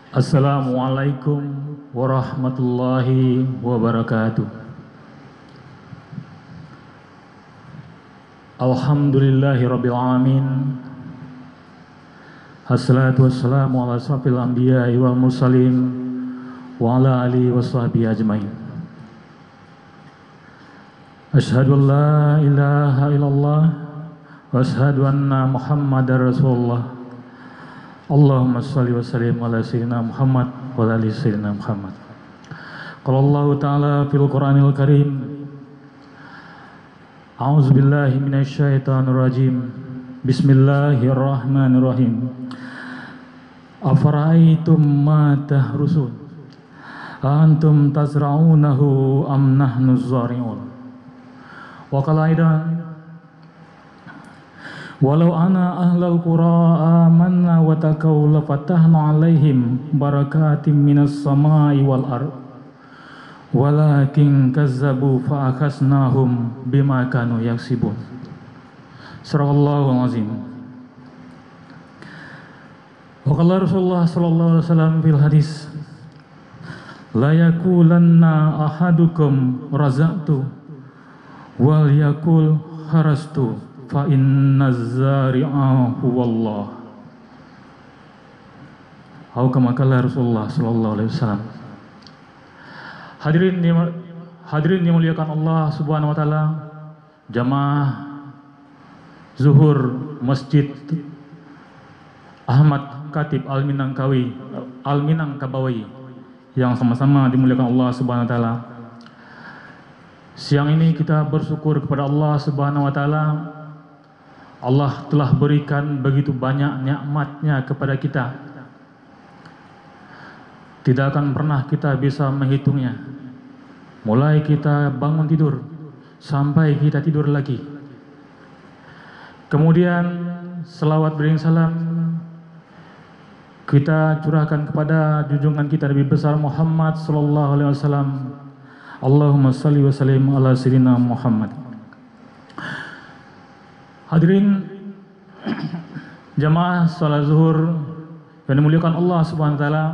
Assalamualaikum warahmatullahi wabarakatuh. Alhamdulillahi rabbil alamin. Assalatu wassalamu ala asrafil anbiya'i wal mursalin wa ala alihi wa sahbihi ajmain. Asyhadu an la ilaha illallah wa asyhadu anna Muhammadar Rasulullah. Allahumma shalli wa sallim ala sayyidina Muhammad wa ala ali sayyidina Muhammad. Qala Allah Ta'ala fil Qur'anil Karim. A'udzu billahi minasy syaithanir rajim. Bismillahirrahmanirrahim. Afara'aitum ma tahrusun? Antum tazra'unahu am nahnu zari'un? Wa qala aidan walau ana ahlal qura amanna wa taqaw la fatahna alaihim barakatim minas samai wal ard walakin kazzabu fa akhasnahum bima kanu yaksibun. Surahul azim. Wa qala Rasulullah sallallahu alaihi wasallam fil hadis la yakulanna ahadukum razaqtu wal yakul harastu fa inna zari'a huwallah. Atau kama qala Rasulullah sallallahu alaihi wasallam. Hadirin dimuliakan Allah Subhanahu wa taala, jamaah zuhur Masjid Ahmad Khatib Al-Minangkabawi yang sama-sama dimuliakan Allah Subhanahu wa taala. Siang ini kita bersyukur kepada Allah Subhanahu wa taala. Allah telah berikan begitu banyak nikmat-Nya kepada kita. Tidak akan pernah kita bisa menghitungnya. Mulai kita bangun tidur sampai kita tidur lagi. Kemudian selawat beriring salam kita curahkan kepada junjungan kita Nabi besar Muhammad sallallahu alaihi wasallam. Allahumma shalli wa sallim ala sayyidina Muhammad. Hadirin jamaah salat zuhur yang dimuliakan Allah Subhanahu wa taala,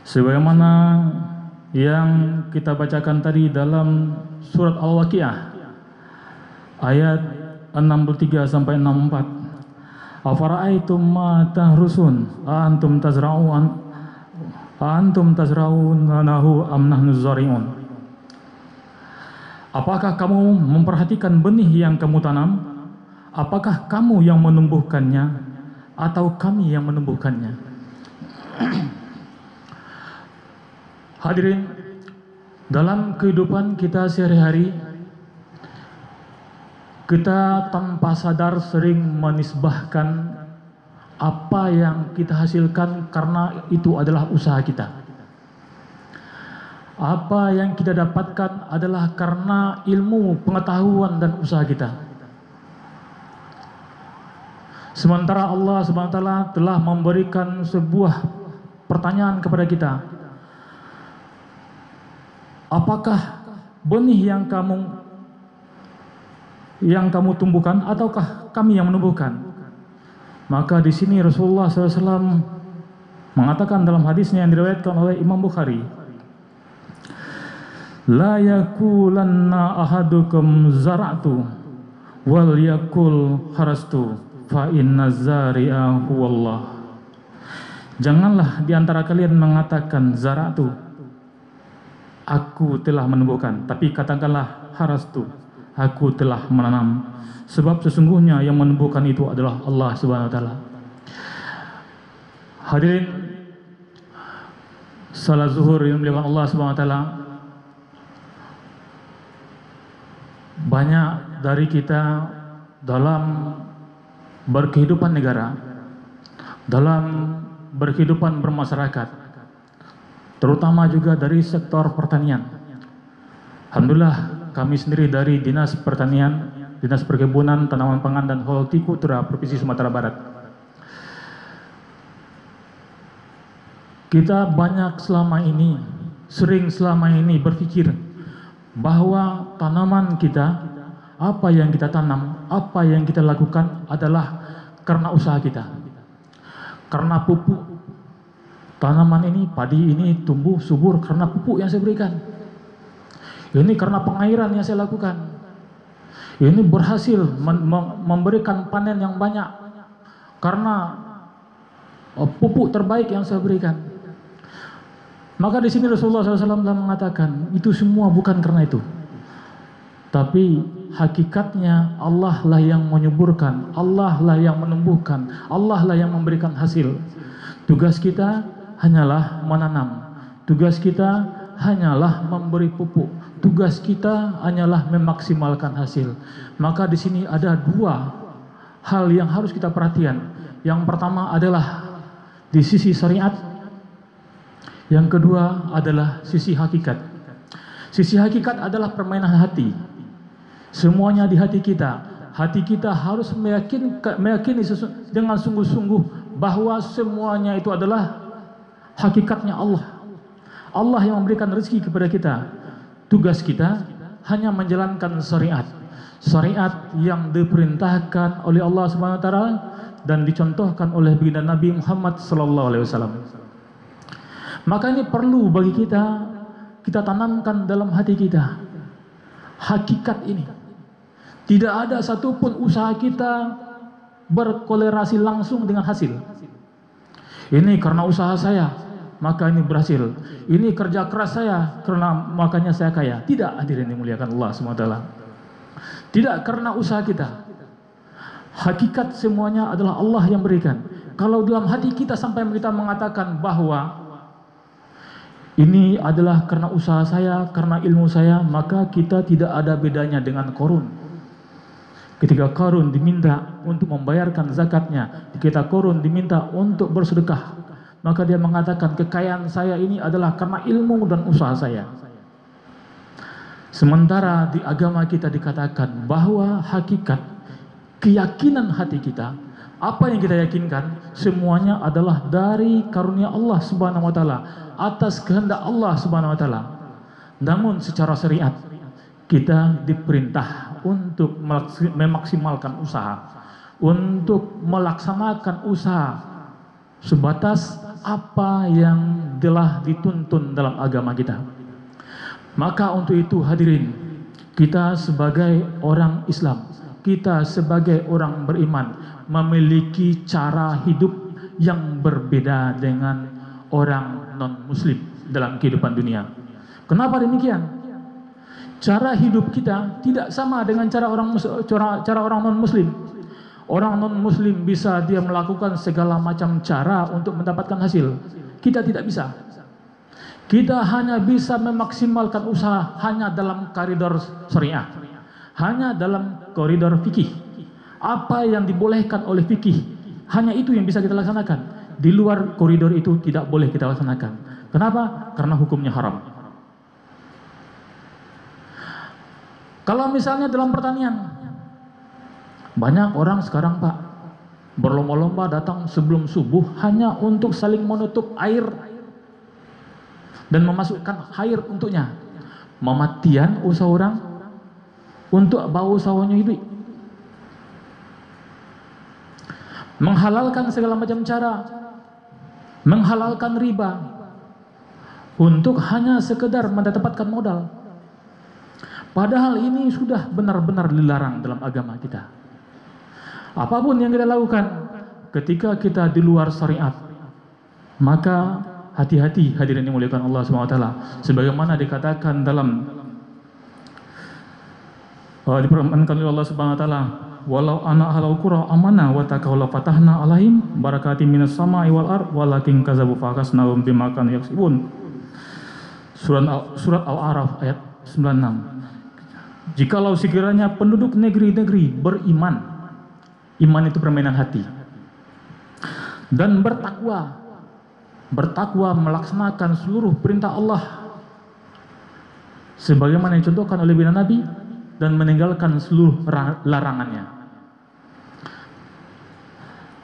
sebagaimana yang kita bacakan tadi dalam surat Al-Waqiah ayat 63 sampai 64. Afara'aitum ma tahrusun antum tazra'unahu am nahnu zari'un? Apakah kamu memperhatikan benih yang kamu tanam? Apakah kamu yang menumbuhkannya atau kami yang menumbuhkannya? Hadirin, dalam kehidupan kita sehari-hari, kita tanpa sadar sering menisbahkan apa yang kita hasilkan karena itu adalah usaha kita. Apa yang kita dapatkan adalah karena ilmu, pengetahuan, dan usaha kita. Sementara Allah SWT telah memberikan sebuah pertanyaan kepada kita. Apakah benih yang kamu tumbuhkan ataukah kami yang menumbuhkan? Maka di sini Rasulullah SAW mengatakan dalam hadisnya yang diriwayatkan oleh Imam Bukhari, la yakulanna ahadukum zara'tu wal yakul harastu fa inna zari'a huwallah. Janganlah di antara kalian mengatakan zara'tu, aku telah menumbuhkan, tapi katakanlah harastu, aku telah menanam. Sebab sesungguhnya yang menumbuhkan itu adalah Allah Subhanahu wa taala. Hadirin salat zuhur yang dimuliakan Allah Subhanahu wa taala, banyak dari kita dalam berkehidupan negara, dalam berkehidupan bermasyarakat, terutama juga dari sektor pertanian. Alhamdulillah kami sendiri dari Dinas Pertanian, Dinas Perkebunan, Tanaman Pangan dan Hortikultura Provinsi Sumatera Barat. Kita sering selama ini berpikir bahwa tanaman kita, apa yang kita tanam, apa yang kita lakukan adalah karena usaha kita, karena pupuk, Tanaman ini, padi ini tumbuh subur karena pupuk yang saya berikan. Ini karena pengairan yang saya lakukan. Ini berhasil memberikan panen yang banyak karena pupuk terbaik yang saya berikan. Maka di sini Rasulullah SAW telah mengatakan, itu semua bukan karena itu. Tapi hakikatnya Allah lah yang menyuburkan, Allah lah yang menumbuhkan, Allah lah yang memberikan hasil. Tugas kita hanyalah menanam. Tugas kita hanyalah memberi pupuk. Tugas kita hanyalah memaksimalkan hasil. Maka di sini ada dua hal yang harus kita perhatikan. Yang pertama adalah di sisi syariat. Yang kedua adalah sisi hakikat. Sisi hakikat adalah permainan hati. Semuanya di hati kita. Hati kita harus meyakini dengan sungguh-sungguh bahwa semuanya itu adalah hakikatnya Allah. Allah yang memberikan rezeki kepada kita. Tugas kita hanya menjalankan syariat. Syariat yang diperintahkan oleh Allah Subhanahu wa taala dan dicontohkan oleh baginda Nabi Muhammad sallallahu alaihi wasallam. Maka ini perlu bagi kita tanamkan dalam hati kita hakikat ini. Tidak ada satupun usaha kita berkolerasi langsung dengan hasil. Ini karena usaha saya, maka ini berhasil. Ini kerja keras saya, karena makanya saya kaya. Tidak, hadirin dimuliakan Allah SWT. Tidak karena usaha kita. Hakikat semuanya adalah Allah yang berikan. Kalau dalam hati kita sampai kita mengatakan bahwa ini adalah karena usaha saya, karena ilmu saya, maka kita tidak ada bedanya dengan Qarun. Ketika Qarun diminta untuk membayarkan zakatnya, ketika Qarun diminta untuk bersedekah, maka dia mengatakan kekayaan saya ini adalah karena ilmu dan usaha saya. Sementara di agama kita dikatakan bahwa hakikat, keyakinan hati kita, apa yang kita yakinkan, semuanya adalah dari karunia Allah Subhanahu wa taala, atas kehendak Allah Subhanahu wa taala. Namun secara syariat kita diperintah untuk memaksimalkan usaha, untuk melaksanakan usaha sebatas apa yang telah dituntun dalam agama kita. Maka untuk itu hadirin, kita sebagai orang Islam, kita sebagai orang beriman memiliki cara hidup yang berbeda dengan orang non-muslim dalam kehidupan dunia. Kenapa demikian? Cara hidup kita tidak sama dengan cara orang non-muslim. Orang non-muslim bisa dia melakukan segala macam cara untuk mendapatkan hasil. Kita tidak bisa. Kita hanya bisa memaksimalkan usaha hanya dalam koridor syariah, hanya dalam koridor fikih. Apa yang dibolehkan oleh fikih, hanya itu yang bisa kita laksanakan. Di luar koridor itu tidak boleh kita laksanakan. Kenapa? Karena hukumnya haram. Kalau misalnya dalam pertanian, banyak orang sekarang Pak berlomba-lomba datang sebelum subuh hanya untuk saling menutup air dan memasukkan air untuknya. Mematian usaha orang untuk bawa usahanya hidup. Menghalalkan segala macam cara, menghalalkan riba untuk hanya sekedar mendapatkan modal. Padahal ini sudah benar-benar dilarang dalam agama kita. Apapun yang kita lakukan ketika kita di luar syariat, maka hati-hati hadirin yang dimuliakan Allah SWT. Sebagaimana dikatakan dalam dipermankan oleh Allah SWT, walau ana ahlul qura amana wa taqawla fatahna alaihim barakatim minas sama'i wal ard walakin kazabu fakasnahum bima kanu yaksibun. Surat Al-A'raf ayat 96. Jikalau sekiranya penduduk negeri-negeri beriman, iman itu permainan hati, dan bertakwa melaksanakan seluruh perintah Allah sebagaimana dicontohkan oleh baginda Nabi dan meninggalkan seluruh larangannya.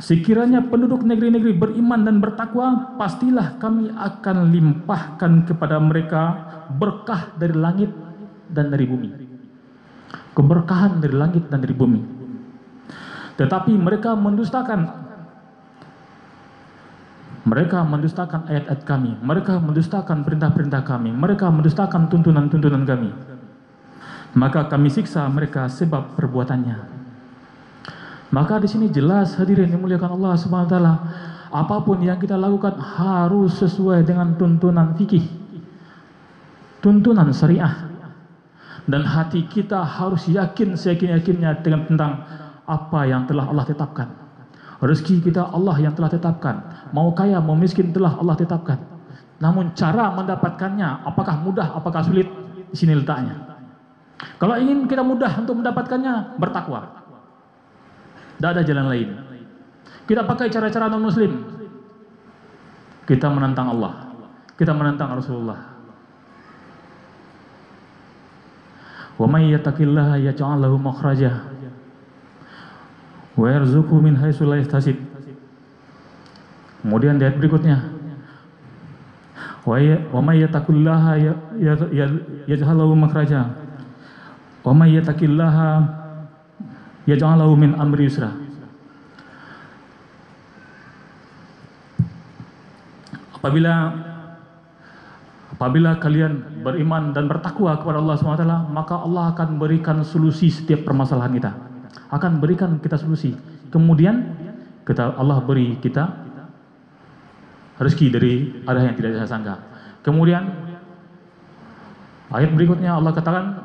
Sekiranya penduduk negeri-negeri beriman dan bertakwa, pastilah kami akan limpahkan kepada mereka berkah dari langit dan dari bumi. Keberkahan dari langit dan dari bumi. Tetapi mereka mendustakan Mereka mendustakan ayat-ayat kami, mereka mendustakan perintah-perintah kami, mereka mendustakan tuntunan-tuntunan kami. Maka kami siksa mereka sebab perbuatannya. Maka di sini jelas hadirin dimuliakan Allah Subhanahu wa taala, apapun yang kita lakukan harus sesuai dengan tuntunan fikih, tuntunan syariah. Dan hati kita harus yakin seyakin-yakinnya tentang apa yang telah Allah tetapkan. Rezeki kita Allah yang telah tetapkan. Mau kaya, mau miskin telah Allah tetapkan. Namun cara mendapatkannya, apakah mudah, apakah sulit? Di sini letaknya. Kalau ingin kita mudah untuk mendapatkannya, bertakwa. Tidak ada jalan lain. Kita pakai cara-cara non-muslim. Kita menentang Allah. Kita menentang Rasulullah. Wa may yattaqillaha yaj'al lahu makhraja wa yarzuqhu min haitsu la yahtasib. Kemudian di ayat berikutnya, wa may yattaqillaha yaj'al lahu makhraja wa may yattaqillaha yaj'al lahu min amri yusra. Apabila kalian beriman dan bertakwa kepada Allah SWT, maka Allah akan berikan solusi setiap permasalahan kita. Akan berikan kita solusi. Kemudian Allah beri kita rezeki dari arah yang tidak bisa sangka. Kemudian ayat berikutnya Allah katakan,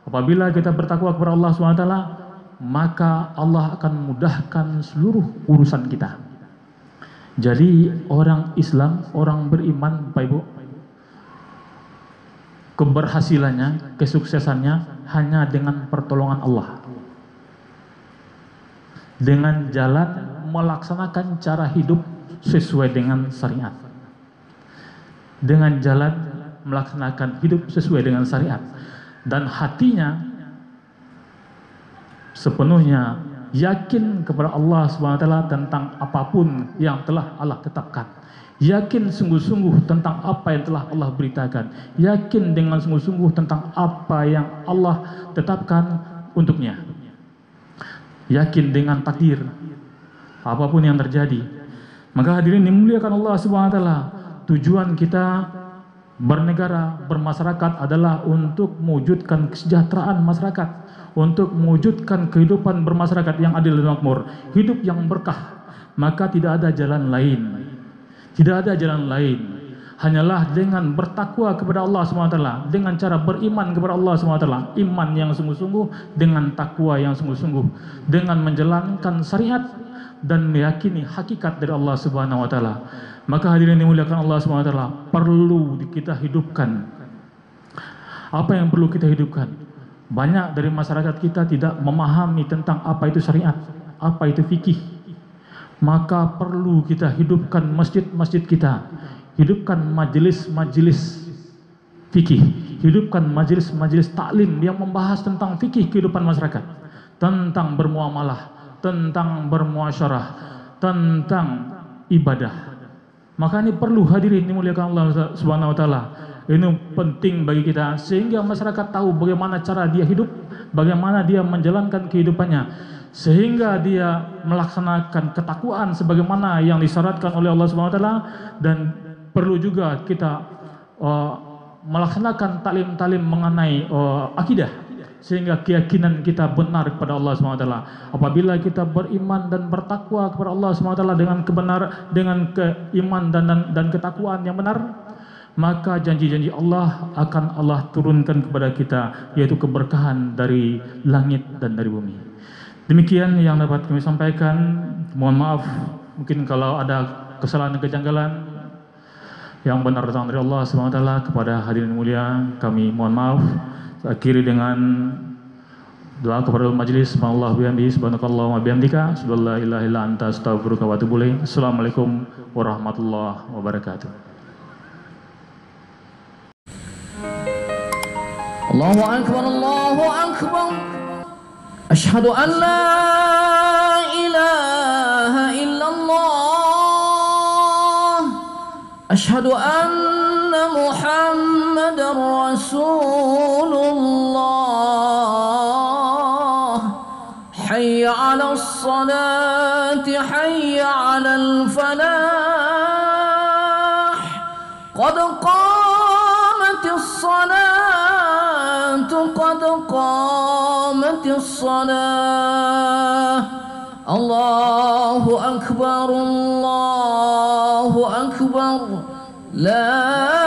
apabila kita bertakwa kepada Allah SWT, maka Allah akan mudahkan seluruh urusan kita. Jadi orang Islam, orang beriman, Bapak Ibu, keberhasilannya, kesuksesannya hanya dengan pertolongan Allah. Dengan jalan melaksanakan cara hidup sesuai dengan syariat. Dengan jalan melaksanakan hidup sesuai dengan syariat. Dan hatinya sepenuhnya yakin kepada Allah SWT tentang apapun yang telah Allah tetapkan. Yakin sungguh-sungguh tentang apa yang telah Allah beritakan. Yakin dengan sungguh-sungguh tentang apa yang Allah tetapkan untuknya. Yakin dengan takdir apapun yang terjadi. Maka hadirin dimuliakan Allah SWT, tujuan kita bernegara, bermasyarakat adalah untuk mewujudkan kesejahteraan masyarakat, untuk mewujudkan kehidupan bermasyarakat yang adil dan makmur, hidup yang berkah. Maka tidak ada jalan lain. Tidak ada jalan lain. Hanyalah dengan bertakwa kepada Allah SWT, dengan cara beriman kepada Allah SWT, iman yang sungguh-sungguh, dengan takwa yang sungguh-sungguh, dengan menjalankan syariat dan meyakini hakikat dari Allah Subhanahu wa taala. Maka hadirin dimuliakan Allah Subhanahu wa taala, perlu kita hidupkan. Apa yang perlu kita hidupkan? Banyak dari masyarakat kita tidak memahami tentang apa itu syariat, apa itu fikih. Maka perlu kita hidupkan masjid-masjid kita, hidupkan majelis-majelis fikih, hidupkan majelis-majelis taklim yang membahas tentang fikih kehidupan masyarakat, tentang bermuamalah, tentang bermuasyarah, tentang ibadah. Maka ini perlu hadirin dimuliakan Allah Subhanahu wa taala. Ini penting bagi kita sehingga masyarakat tahu bagaimana cara dia hidup, bagaimana dia menjalankan kehidupannya, sehingga dia melaksanakan ketakwaan sebagaimana yang disyaratkan oleh Allah Subhanahu wa taala. Dan perlu juga kita melaksanakan taklim-taklim mengenai akidah, sehingga keyakinan kita benar kepada Allah SWT. Apabila kita beriman dan bertakwa kepada Allah SWT dengan keiman dan ketakwaan yang benar, maka janji-janji Allah akan Allah turunkan kepada kita, yaitu keberkahan dari langit dan dari bumi. Demikian yang dapat kami sampaikan. Mohon maaf mungkin kalau ada kesalahan dan kejanggalan. Yang benar datang dari Allah SWT. Kepada hadirin mulia kami mohon maaf. Akhiri dengan doa kepada majelis. Subhanallah bihamdihi, subhanakallahumma bihamdika, asyhadu an la ilaha illa anta, astaghfiruka wa atubu ilaik. Assalamualaikum warahmatullahi wabarakatuh. Allahu akbar, Allahu akbar. Asyhadu an la ilaha illallah. Asyhadu anna Muhammadar Rasulullah. Hayya 'alas salati, hayya 'alal falah. الصلاة الله أكبر الله أكبر لا